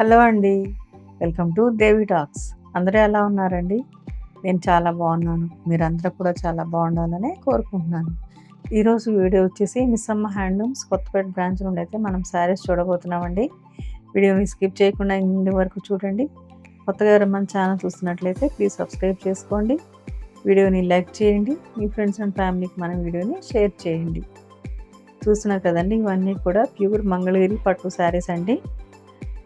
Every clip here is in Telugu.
హలో అండి. Welcome to Devi talks. అందరూ ఎలా ఉన్నారండి? నేను చాలా బాగున్నాను. మీరందరూ కూడా చాలా బాగుండాలనే కోరుకుంటున్నాను. ఈరోజు వీడియో వచ్చేసి మిస్సమ్మ హ్యాండ్లూమ్స్ కొత్తపేట బ్రాంచ్ నుండి అయితే మనం శారీస్ చూడబోతున్నామండి. వీడియోని స్కిప్ చేయకుండా ఎండ్ వరకు చూడండి. కొత్తగా ఎవరైనా మన ఛానల్ చూస్తున్నట్లయితే ప్లీజ్ సబ్స్క్రైబ్ చేసుకోండి. వీడియోని లైక్ చేయండి. మీ ఫ్రెండ్స్ అండ్ ఫ్యామిలీకి మన వీడియోని షేర్ చేయండి. చూస్తున్నారు కదండి, ఇవన్నీ కూడా ప్యూర్ మంగళగిరి పట్టు శారీస్ అండి.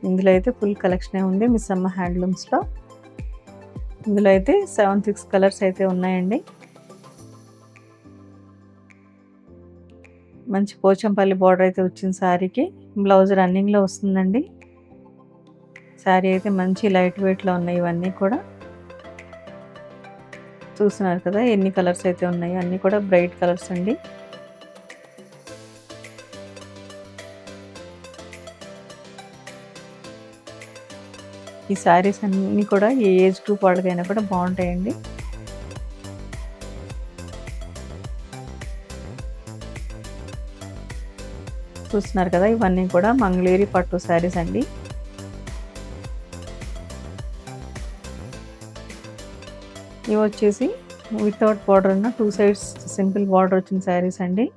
ఇందులో అయితే ఫుల్ కలెక్షనే ఉంది మిస్సమ్మ హ్యాండ్లూమ్స్లో. ఇందులో అయితే 6 కలర్స్ అయితే ఉన్నాయండి. మంచి పోచంపల్లి బార్డర్ అయితే వచ్చింది శారీకి. బ్లౌజ్ రన్నింగ్లో వస్తుందండి. శారీ అయితే మంచి లైట్ వెయిట్లో ఉన్నాయి ఇవన్నీ కూడా. చూస్తున్నారు కదా ఎన్ని కలర్స్ అయితే ఉన్నాయి, అన్నీ కూడా బ్రైట్ కలర్స్ అండి. ఈ శారీస్ అన్నీ కూడా ఏ ఏజ్ గ్రూప్ వాళ్ళకైనా కూడా బాగుంటాయండి. చూస్తున్నారు కదా ఇవన్నీ కూడా మంగళగిరి పట్టు శారీస్ అండి. ఇవి వచ్చేసి వితౌట్ బార్డర్ ఉన్న 2 సైడ్స్ సింపుల్ బార్డర్ వచ్చిన శారీస్ అండి.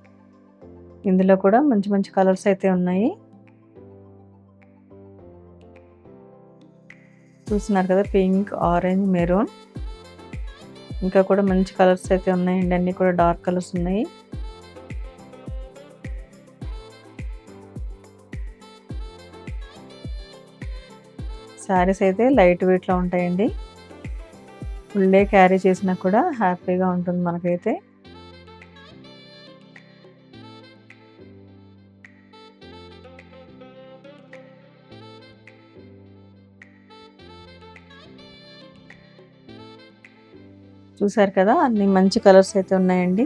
ఇందులో కూడా మంచి మంచి కలర్స్ అయితే ఉన్నాయి. చూస్తున్నారు కదా పింక్, ఆరెంజ్, మెరూన్, ఇంకా కూడా మంచి కలర్స్ అయితే ఉన్నాయండి. అన్నీ కూడా డార్క్ కలర్స్ ఉన్నాయి. శారీస్ అయితే లైట్ వెయిట్లో ఉంటాయండి. ఫుల్ డే క్యారీ చేసినా కూడా హ్యాపీగా ఉంటుంది మనకైతే. చూసారు కదా అన్ని మంచి కలర్స్ అయితే ఉన్నాయండి.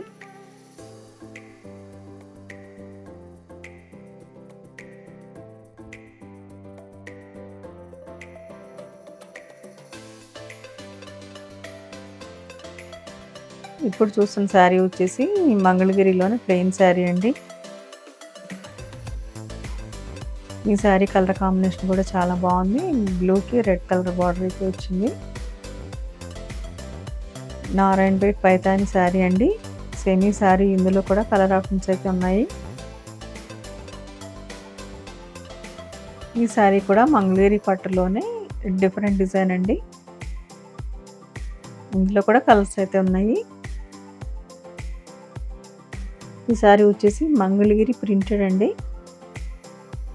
ఇప్పుడు చూస్తున్న శారీ వచ్చేసి మంగళగిరిలోని ప్లెయిన్ శారీ అండి. ఈ శారీ కలర్ కాంబినేషన్ కూడా చాలా బాగుంది. బ్లూకి రెడ్ కలర్ బార్డర్ అయితే వచ్చింది. నారాయణపేట్ పైతాని శారీ అండి. సెమీ శారీ. ఇందులో కూడా కలర్ ఆప్షన్స్ అయితే ఉన్నాయి. ఈ శారీ కూడా మంగళగిరి పట్టులోనే డిఫరెంట్ డిజైన్ అండి. ఇందులో కూడా కలర్స్ అయితే ఉన్నాయి. ఈ శారీ వచ్చేసి మంగళగిరి ప్రింటెడ్ అండి.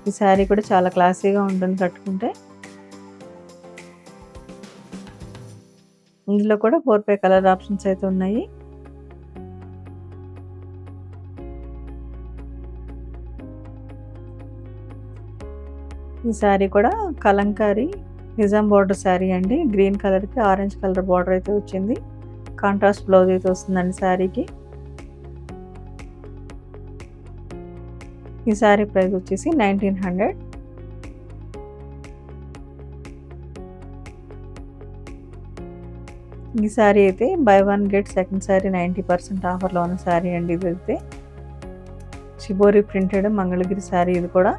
ఈ శారీ కూడా చాలా క్లాసీగా ఉంటుంది కట్టుకుంటే. ఇందులో కూడా 4, 5 కలర్ ఆప్షన్స్ అయితే ఉన్నాయి. ఈ శారీ కూడా కలంకారీ నిజాం బార్డర్ శారీ అండి. గ్రీన్ కలర్కి ఆరెంజ్ కలర్ బార్డర్ అయితే వచ్చింది. కాంట్రాస్ట్ బ్లౌజ్ అయితే వస్తుందండి శారీకి. ఈ శారీ ప్రైస్ వచ్చేసి 1900. ఈ శారీ అయితే బై 1 గెట్ సెకండ్ శారీ 90% ఆఫర్లో ఉన్న శారీ అండి. ఇది అయితే షిబోరి ప్రింటెడ్ మంగళగిరి శారీ. ఇది కూడా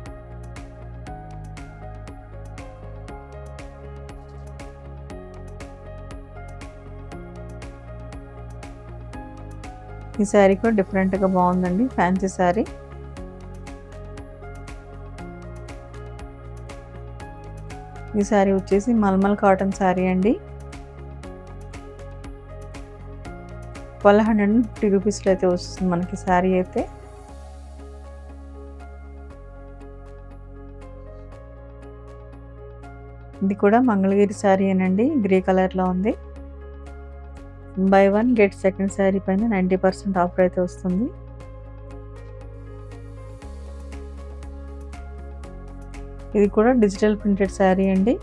ఈ శారీ కూడా డిఫరెంట్గా బాగుందండి. ఫ్యాన్సీ శారీ. ఈ శారీ వచ్చేసి మల్మల్ కాటన్ శారీ అండి. 1250 రూపీస్లో అయితే వస్తుంది మనకి శారీ అయితే. ఇది కూడా మంగళగిరి శారీ అనండి. గ్రే కలర్లో ఉంది. బై 1 గెట్ సెకండ్ శారీ పైన 90% ఆఫర్ అయితే వస్తుంది. ఇది కూడా డిజిటల్ ప్రింటెడ్ శారీ అండి.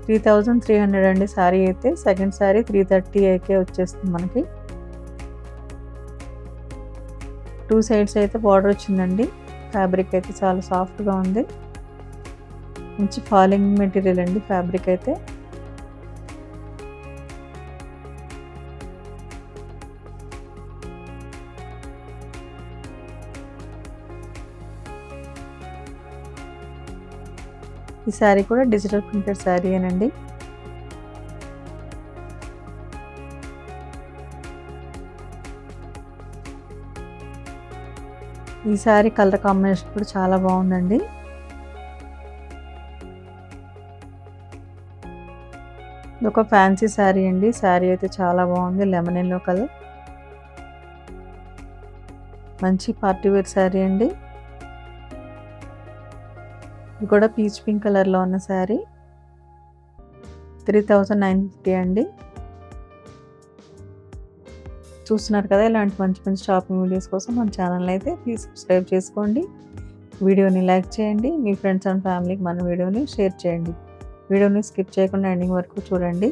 3300 అండి శారీ అయితే. సెకండ్ శారీ 330కే వచ్చేస్తుంది మనకి. 2 సైడ్స్ అయితే బార్డర్ వచ్చిందండి. ఫ్యాబ్రిక్ అయితే చాలా సాఫ్ట్గా ఉంది. మంచి ఫాలింగ్ మెటీరియల్ అండి ఫ్యాబ్రిక్ అయితే. ఈ శారీ కూడా డిజిటల్ ప్రింటెడ్ శారీయేనండి. ఈ శారీ కలర్ కాంబినేషన్ కూడా చాలా బాగుందండి. ఇదొక ఫ్యాన్సీ శారీ అండి. శారీ అయితే చాలా బాగుంది. లెమన్ ఎల్లో కలర్, మంచి పార్టీ వేర్ శారీ అండి. ఇది కూడా పీచ్ పింక్ కలర్లో ఉన్న శారీ. 3950 అండి. చూస్తున్నారు కదా, ఇలాంటి మంచి మంచి షాపింగ్ వీడియోస్ కోసం మన ఛానల్ అయితే ప్లీజ్ సబ్స్క్రైబ్ చేసుకోండి. వీడియోని లైక్ చేయండి. మీ ఫ్రెండ్స్ అండ్ ఫ్యామిలీకి మన వీడియోని షేర్ చేయండి. వీడియోని స్కిప్ చేయకుండా ఎండింగ్ వరకు చూడండి.